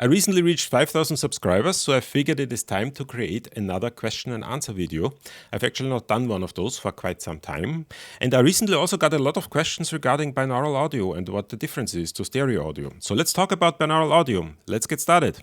I recently reached 5,000 subscribers, so I figured it is time to create another question and answer video. I've actually not done one of those for quite some time. And I recently also got a lot of questions regarding binaural audio and what the difference is to stereo audio. So let's talk about binaural audio. Let's get started.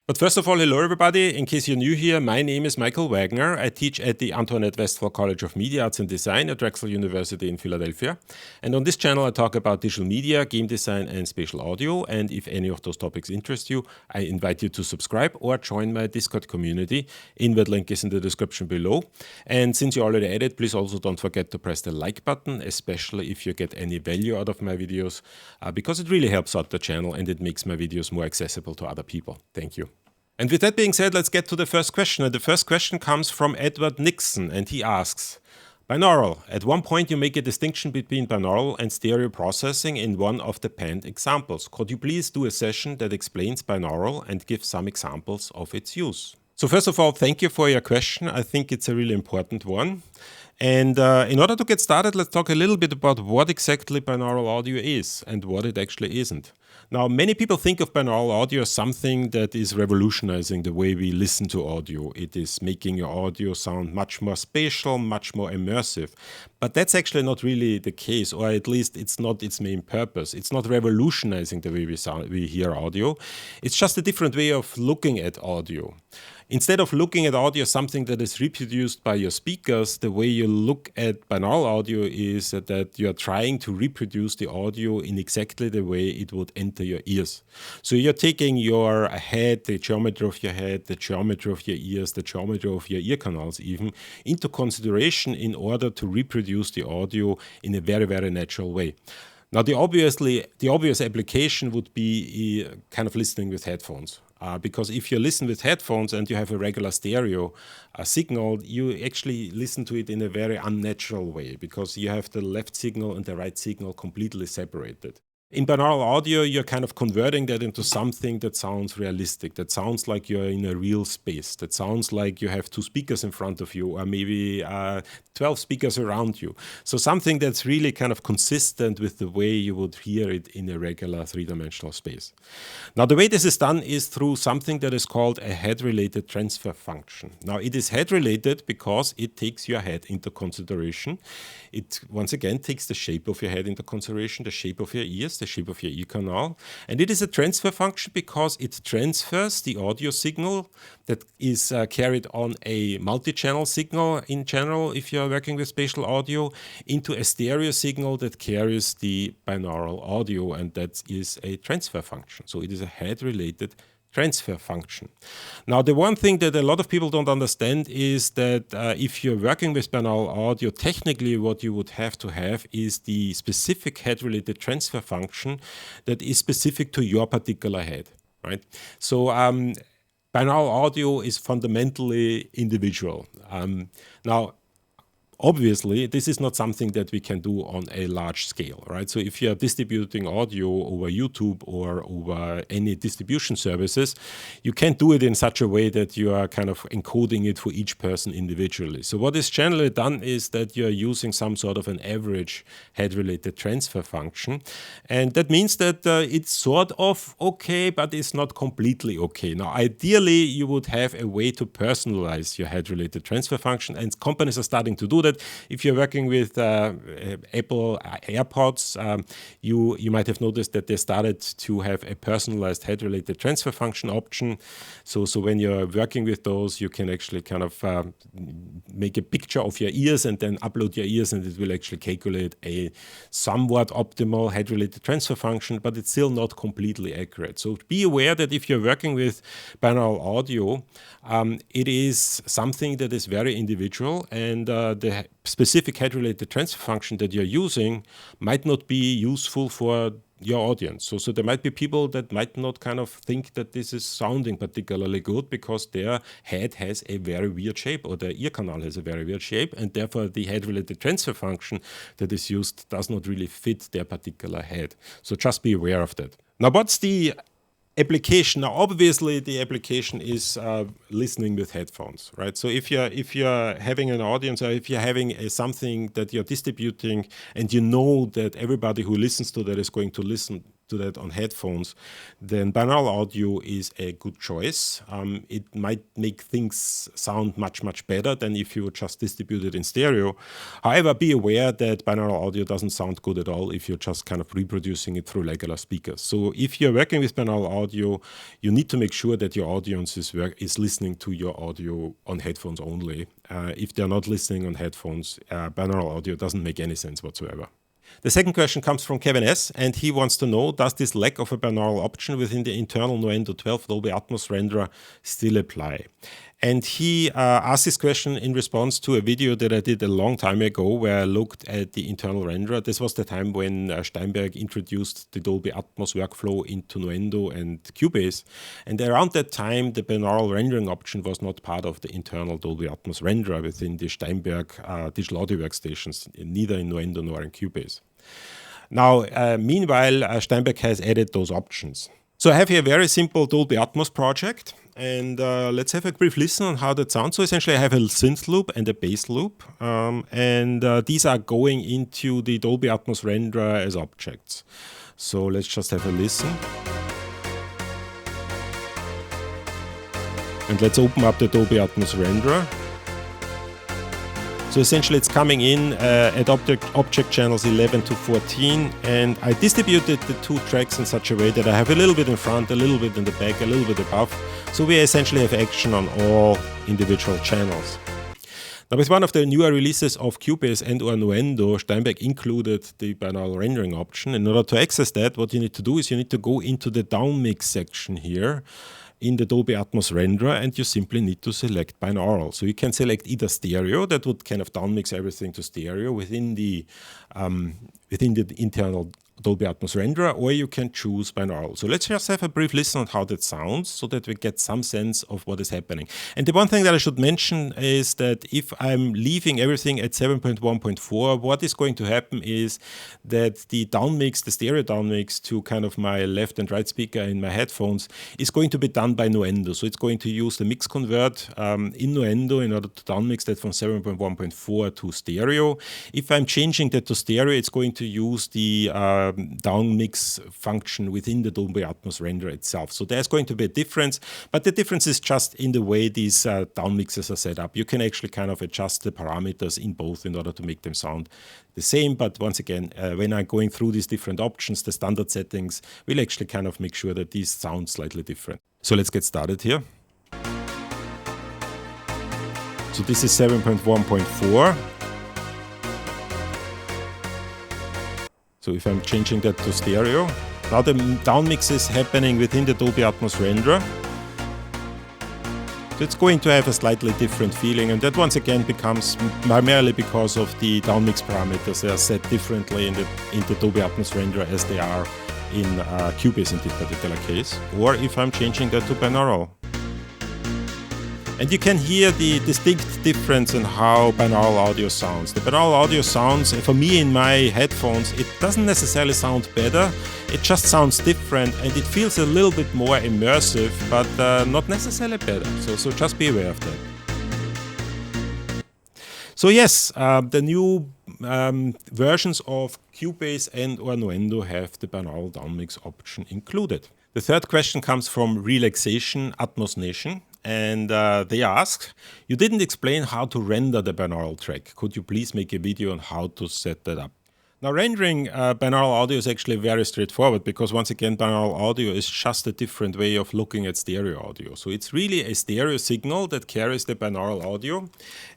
But first of all, hello everybody. In case you're new here, my name is Michael Wagner. I teach at the Antoinette Westphal College of Media Arts and Design at Drexel University in Philadelphia. And on this channel, I talk about digital media, game design, and spatial audio. And if any of those topics interest you, I invite you to subscribe or join my Discord community. Invite link is in the description below. And since you already at it, please also don't forget to press the like button, especially if you get any value out of my videos, because it really helps out the channel and it makes my videos more accessible to other people. Thank you. And with that being said, let's get to the first question. And the first question comes from Edward Nixon, and he asks, binaural. At one point you make a distinction between binaural and stereo processing in one of the panned examples. Could you please do a session that explains binaural and give some examples of its use? So first of all, thank you for your question. I think it's a really important one. And in order to get started, let's talk a little bit about what exactly binaural audio is and what it actually isn't. Now, many people think of binaural audio as something that is revolutionizing the way we listen to audio. It is making your audio sound much more spatial, much more immersive. But that's actually not really the case, or at least it's not its main purpose. It's not revolutionizing the way we hear audio. It's just a different way of looking at audio. Instead of looking at audio as something that is reproduced by your speakers, the way you look at binaural audio is that you are trying to reproduce the audio in exactly the way it would enter your ears. So you're taking your head, the geometry of your head, the geometry of your ears, the geometry of your ear canals even, into consideration in order to reproduce the audio in a very, very natural way. Now, the obvious application would be kind of listening with headphones. Because if you listen with headphones and you have a regular stereo signal, you actually listen to it in a very unnatural way because you have the left signal and the right signal completely separated. In binaural audio, you're kind of converting that into something that sounds realistic, that sounds like you're in a real space, that sounds like you have two speakers in front of you or maybe 12 speakers around you. So something that's really kind of consistent with the way you would hear it in a regular three-dimensional space. Now, the way this is done is through something that is called a head-related transfer function. Now, it is head-related because it takes your head into consideration. It, once again, takes the shape of your head into consideration, the shape of your ears, the shape of your ear canal. And it is a transfer function because it transfers the audio signal that is carried on a multi-channel signal in general, if you're working with spatial audio, into a stereo signal that carries the binaural audio, and that is a transfer function. So it is a head-related transfer function. Now, the one thing that a lot of people don't understand is that if you're working with binaural audio, technically what you would have to have is the specific head-related transfer function that is specific to your particular head, right? So binaural audio is fundamentally individual. Now, obviously, this is not something that we can do on a large scale, right? So if you're distributing audio over YouTube or over any distribution services, you can't do it in such a way that you are kind of encoding it for each person individually. So what is generally done is that you're using some sort of an average head-related transfer function. And that means that it's sort of okay, but it's not completely okay. Now, ideally, you would have a way to personalize your head-related transfer function, and companies are starting to do that. If you're working with Apple AirPods, you might have noticed that they started to have a personalized head-related transfer function option. So when you're working with those, you can actually kind of make a picture of your ears and then upload your ears, and it will actually calculate a somewhat optimal head-related transfer function, but it's still not completely accurate. So be aware that if you're working with binaural audio, it is something that is very individual, and the specific head-related transfer function that you're using might not be useful for your audience. So there might be people that might not kind of think that this is sounding particularly good because their head has a very weird shape or their ear canal has a very weird shape, and therefore the head-related transfer function that is used does not really fit their particular head. So just be aware of that. Now, what's the application. Now, obviously, the application is listening with headphones, right? So if you're having an audience, or if you're having something that you're distributing, and you know that everybody who listens to that is going to listen to that on headphones, then binaural audio is a good choice. It might make things sound much better than if you would just distribute it in stereo. However, be aware that binaural audio doesn't sound good at all if you're just kind of reproducing it through regular speakers. So if you're working with binaural audio, you need to make sure that your audience is listening to your audio on headphones only. If they're not listening on headphones, binaural audio doesn't make any sense whatsoever. The second question comes from Kevin S., and he wants to know, does this lack of a binaural option within the internal Nuendo 12 Dolby Atmos renderer still apply? And he asked this question in response to a video that I did a long time ago where I looked at the internal renderer. This was the time when Steinberg introduced the Dolby Atmos workflow into Nuendo and Cubase. And around that time, the binaural rendering option was not part of the internal Dolby Atmos renderer within the Steinberg digital audio workstations, neither in Nuendo nor in Cubase. Now, meanwhile, Steinberg has added those options. So I have here a very simple Dolby Atmos project, and let's have a brief listen on how that sounds. So essentially I have a synth loop and a bass loop, and these are going into the Dolby Atmos renderer as objects. So let's just have a listen. And let's open up the Dolby Atmos renderer. So essentially it's coming in at object channels 11 to 14, and I distributed the two tracks in such a way that I have a little bit in front, a little bit in the back, a little bit above. So we essentially have action on all individual channels. Now, with one of the newer releases of Cubase and or Nuendo, Steinberg included the binaural rendering option. In order to access that, what you need to do is you need to go into the downmix section here in the Dolby Atmos renderer, and you simply need to select binaural. So you can select either stereo, that would kind of downmix everything to stereo within the internal Dolby Atmos renderer, or you can choose binaural. So let's just have a brief listen on how that sounds so that we get some sense of what is happening. And the one thing that I should mention is that if I'm leaving everything at 7.1.4, what is going to happen is that the downmix, the stereo downmix to kind of my left and right speaker in my headphones is going to be done by Nuendo. So it's going to use the mix convert in Nuendo in order to downmix that from 7.1.4 to stereo. If I'm changing that to stereo, it's going to use the downmix function within the Dolby Atmos renderer itself. So there's going to be a difference, but the difference is just in the way these downmixes are set up. You can actually kind of adjust the parameters in both in order to make them sound the same. But once again, when I'm going through these different options, the standard settings will actually kind of make sure that these sound slightly different. So let's get started here. So this is 7.1.4. So if I'm changing that to stereo, now the downmix is happening within the Dolby Atmos renderer. So it's going to have a slightly different feeling, and that once again becomes primarily because of the downmix parameters. They are set differently in the Dolby Atmos renderer as they are in Cubase in this particular case, or if I'm changing that to binaural. And you can hear the distinct difference in how binaural audio sounds. The binaural audio sounds, for me in my headphones, it doesn't necessarily sound better, it just sounds different, and it feels a little bit more immersive, but not necessarily better. So just be aware of that. So yes, the new versions of Cubase and or Nuendo have the binaural downmix option included. The third question comes from Relaxation Atmos Nation. And they ask, you didn't explain how to render the binaural track. Could you please make a video on how to set that up? Now, rendering binaural audio is actually very straightforward because, once again, binaural audio is just a different way of looking at stereo audio. So it's really a stereo signal that carries the binaural audio.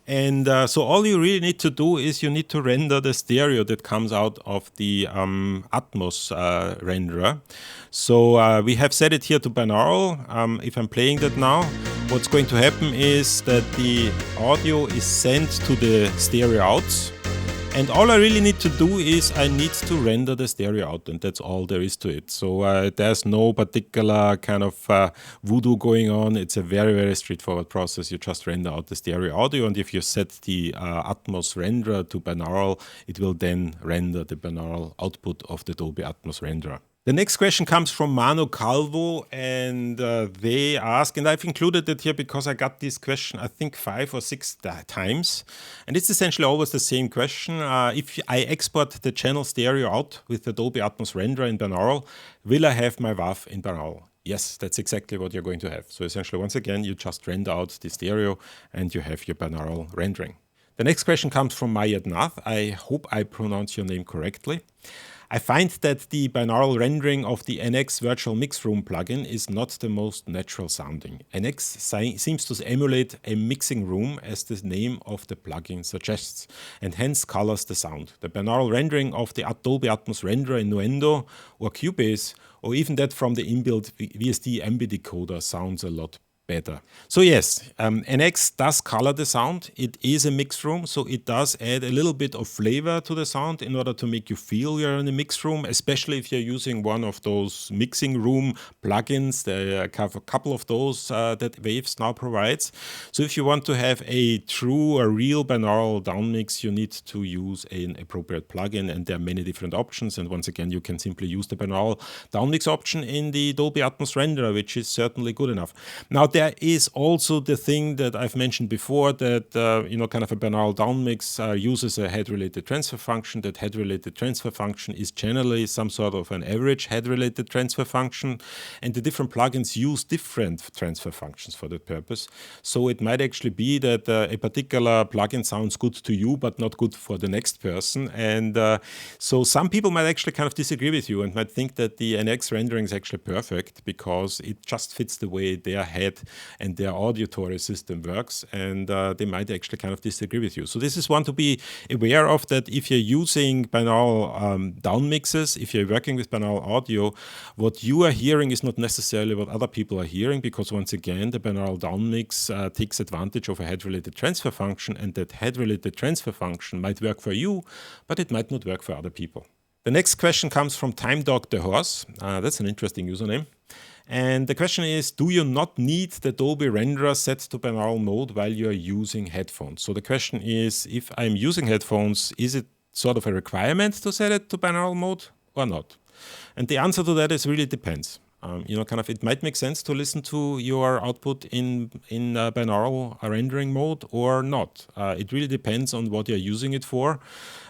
And so all you really need to do is you need to render the stereo that comes out of the Atmos renderer. So we have set it here to binaural. If I'm playing that now, what's going to happen is that the audio is sent to the stereo outs. And all I really need to do is I need to render the stereo out, and that's all there is to it. So there's no particular kind of voodoo going on. It's a very, very straightforward process. You just render out the stereo audio, and if you set the Atmos renderer to binaural, it will then render the binaural output of the Dolby Atmos renderer. The next question comes from Mano Calvo, and they ask, and I've included it here because I got this question I think 5 or 6 times, and it's essentially always the same question. If I export the channel stereo out with the Dolby Atmos renderer in Binaural, will I have my WAV in Binaural? Yes, that's exactly what you're going to have. So essentially, once again, you just render out the stereo and you have your binaural rendering. The next question comes from Mayat Nath. I hope I pronounce your name correctly. I find that the binaural rendering of the NX Virtual Mix Room plugin is not the most natural sounding. NX seems to emulate a mixing room, as the name of the plugin suggests, and hence colors the sound. The binaural rendering of the Dolby Atmos renderer in Nuendo or Cubase, or even that from the inbuilt VST Ambi decoder, sounds a lot better. So yes, NX does color the sound. It is a mix room, so it does add a little bit of flavor to the sound in order to make you feel you're in a mix room, especially if you're using one of those mixing room plugins. There are a couple of those that Waves now provides. So if you want to have a true or real binaural downmix, you need to use an appropriate plugin, and there are many different options. And once again, you can simply use the binaural downmix option in the Dolby Atmos renderer, which is certainly good enough. Now, there is also the thing that I've mentioned before, that kind of a binaural downmix uses a head-related transfer function. That head-related transfer function is generally some sort of an average head-related transfer function, and the different plugins use different transfer functions for that purpose. So it might actually be that a particular plugin sounds good to you, but not good for the next person. And so some people might actually kind of disagree with you and might think that the NX rendering is actually perfect because it just fits the way their head and their auditory system works, and they might actually kind of disagree with you. So this is one to be aware of, that if you're using binaural down mixes, if you're working with binaural audio, what you are hearing is not necessarily what other people are hearing, because once again, the binaural down mix takes advantage of a head-related transfer function, and that head-related transfer function might work for you, but it might not work for other people. The next question comes from Time Dog the Horse. That's an interesting username. And the question is, do you not need the Dolby renderer set to binaural mode while you are using headphones? So the question is, if I'm using headphones, is it sort of a requirement to set it to binaural mode or not? And the answer to that is really depends. It might make sense to listen to your output in binaural rendering mode or not. It really depends on what you're using it for.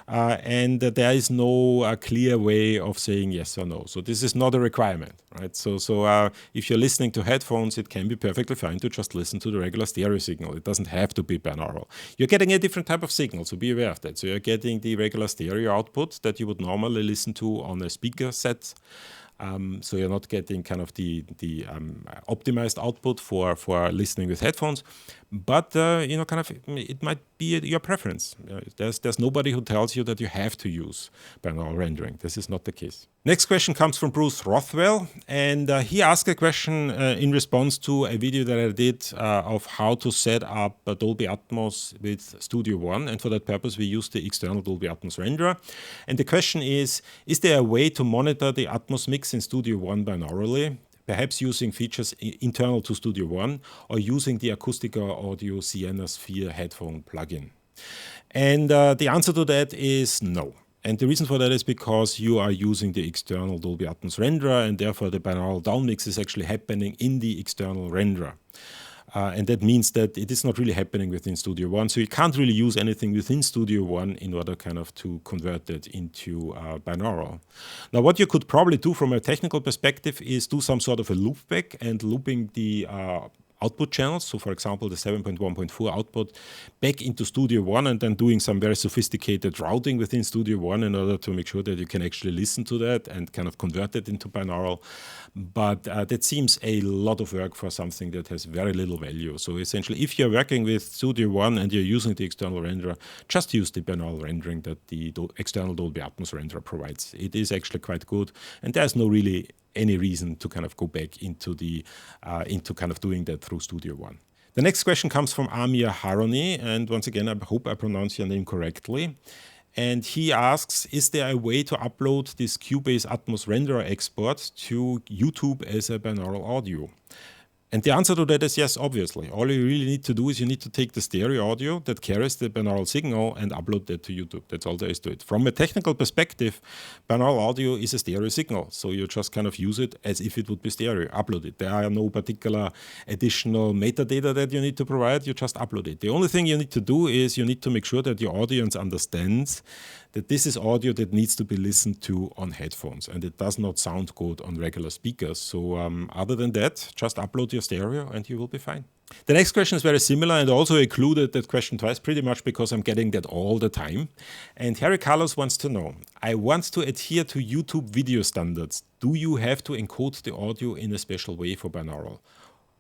And there is no clear way of saying yes or no. So this is not a requirement, right? So if you're listening to headphones, it can be perfectly fine to just listen to the regular stereo signal. It doesn't have to be binaural. You're getting a different type of signal, so be aware of that. So you're getting the regular stereo output that you would normally listen to on a speaker set. So you're not getting kind of the optimized output for listening with headphones, but it might be your preference. There's nobody who tells you that you have to use binaural rendering. This is not the case. Next question comes from Bruce Rothwell, and he asked a question in response to a video that I did of how to set up Dolby Atmos with Studio One, and for that purpose we use the external Dolby Atmos renderer. And the question is there a way to monitor the Atmos mix in Studio One binaurally, perhaps using features internal to Studio One or using the Acoustica Audio Sienna Sphere headphone plugin? And the answer to that is no. And the reason for that is because you are using the external Dolby Atmos renderer, and therefore the binaural downmix is actually happening in the external renderer. And that means that it is not really happening within Studio One. So you can't really use anything within Studio One in order kind of to convert it into binaural. Now, what you could probably do from a technical perspective is do some sort of a loopback and looping the output channels, so for example the 7.1.4 output, back into Studio One, and then doing some very sophisticated routing within Studio One in order to make sure that you can actually listen to that and kind of convert it into binaural. But that seems a lot of work for something that has very little value. So essentially, if you're working with Studio One and you're using the external renderer, just use the binaural rendering that the external Dolby Atmos renderer provides. It is actually quite good, and there's no really any reason to kind of go back into kind of doing that through Studio One. The next question comes from Amir Haroni, and once again, I hope I pronounce your name correctly. And he asks, is there a way to upload this Cubase Atmos renderer export to YouTube as a binaural audio? And the answer to that is yes, obviously. All you really need to do is you need to take the stereo audio that carries the binaural signal and upload that to YouTube. That's all there is to it. From a technical perspective, binaural audio is a stereo signal. So you just kind of use it as if it would be stereo, upload it. There are no particular additional metadata that you need to provide. You just upload it. The only thing you need to do is you need to make sure that your audience understands that this is audio that needs to be listened to on headphones and it does not sound good on regular speakers. So other than that, just upload your stereo and you will be fine. The next question is very similar and also included that question twice pretty much because I'm getting that all the time. And Harry Carlos wants to know, I want to adhere to YouTube video standards. Do you have to encode the audio in a special way for binaural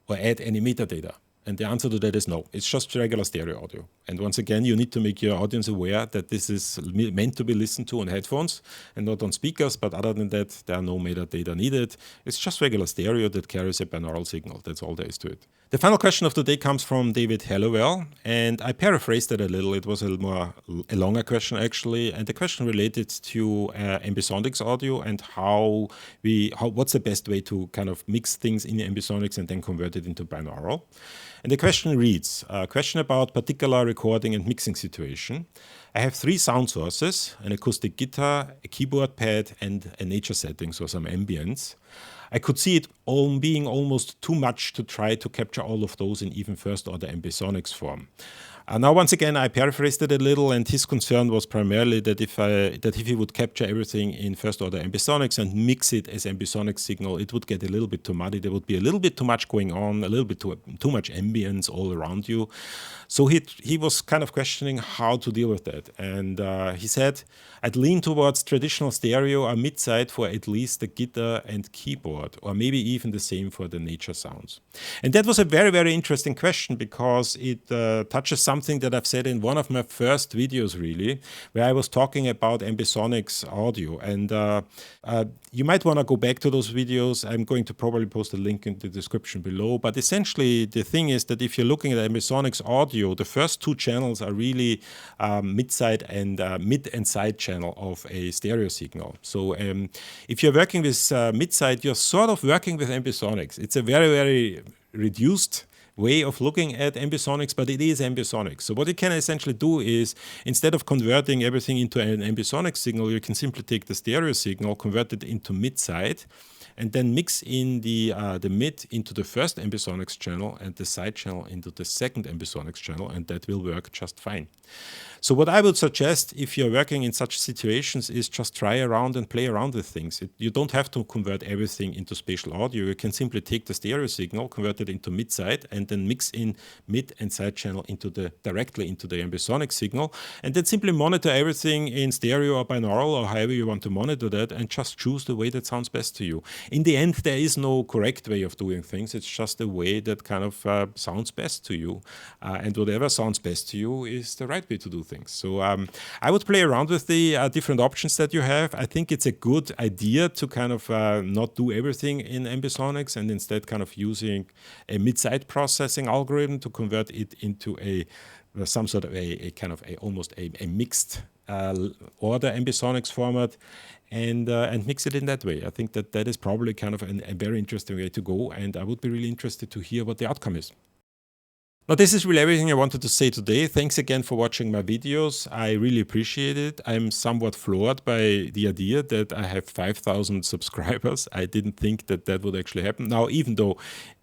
or add any metadata? And the answer to that is no. It's just regular stereo audio. And once again, you need to make your audience aware that this is meant to be listened to on headphones and not on speakers. But other than that, there are no metadata needed. It's just regular stereo that carries a binaural signal. That's all there is to it. The final question of the day comes from David Hallowell. And I paraphrased it a little. It was a longer question, actually. And the question related to Ambisonics audio and what's the best way to kind of mix things in Ambisonics and then convert it into binaural. And the question reads, a question about particular recording and mixing situation. I have 3 sound sources, an acoustic guitar, a keyboard pad, and a nature setting, so some ambience. I could see it all being almost too much to try to capture all of those in even first-order Ambisonics form. Now, once again, I paraphrased it a little, and his concern was primarily that if he would capture everything in first-order Ambisonics and mix it as Ambisonic signal, it would get a little bit too muddy. There would be a little bit too much going on, a little bit too much ambience all around you. So he was kind of questioning how to deal with that. And he said, I'd lean towards traditional stereo or mid-side for at least the guitar and keyboard, or maybe even the same for the nature sounds. And that was a very, very interesting question because it touches something that I've said in one of my first videos, really, where I was talking about Ambisonics audio. And you might want to go back to those videos. I'm going to probably post a link in the description below. But essentially, the thing is that if you're looking at Ambisonics audio, the first 2 channels are really mid-side and mid and side channel of a stereo signal. So if you're working with mid-side, you're sort of working with Ambisonics. It's a very, very reduced way of looking at Ambisonics, but it is Ambisonics. So what you can essentially do is, instead of converting everything into an Ambisonic signal, you can simply take the stereo signal, convert it into mid-side, and then mix in the mid into the first Ambisonics channel and the side channel into the second Ambisonics channel, and that will work just fine. So what I would suggest if you're working in such situations is just try around and play around with things. You don't have to convert everything into spatial audio. You can simply take the stereo signal, convert it into mid-side, and then mix in mid and side channel directly into the Ambisonic signal, and then simply monitor everything in stereo or binaural or however you want to monitor that, and just choose the way that sounds best to you. In the end, there is no correct way of doing things. It's just a way that kind of sounds best to you, and whatever sounds best to you is the right way to do things. So I would play around with the different options that you have. I think it's a good idea to kind of not do everything in Ambisonics and instead kind of using a mid-side processing algorithm to convert it into some sort of almost a mixed order Ambisonics format and mix it in that way. I think that is probably kind of a very interesting way to go, and I would be really interested to hear what the outcome is. Now, this is really everything I wanted to say today. Thanks again for watching my videos. I really appreciate it. I'm somewhat floored by the idea that I have 5,000 subscribers. I didn't think that would actually happen. Now, even though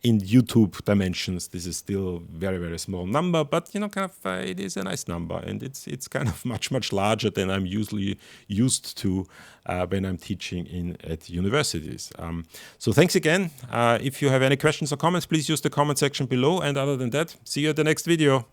in YouTube dimensions, this is still a very, very small number, but it is a nice number, and it's kind of much, much larger than I'm usually used to when I'm teaching at universities. So thanks again. If you have any questions or comments, please use the comment section below. And other than that, see you at the next video.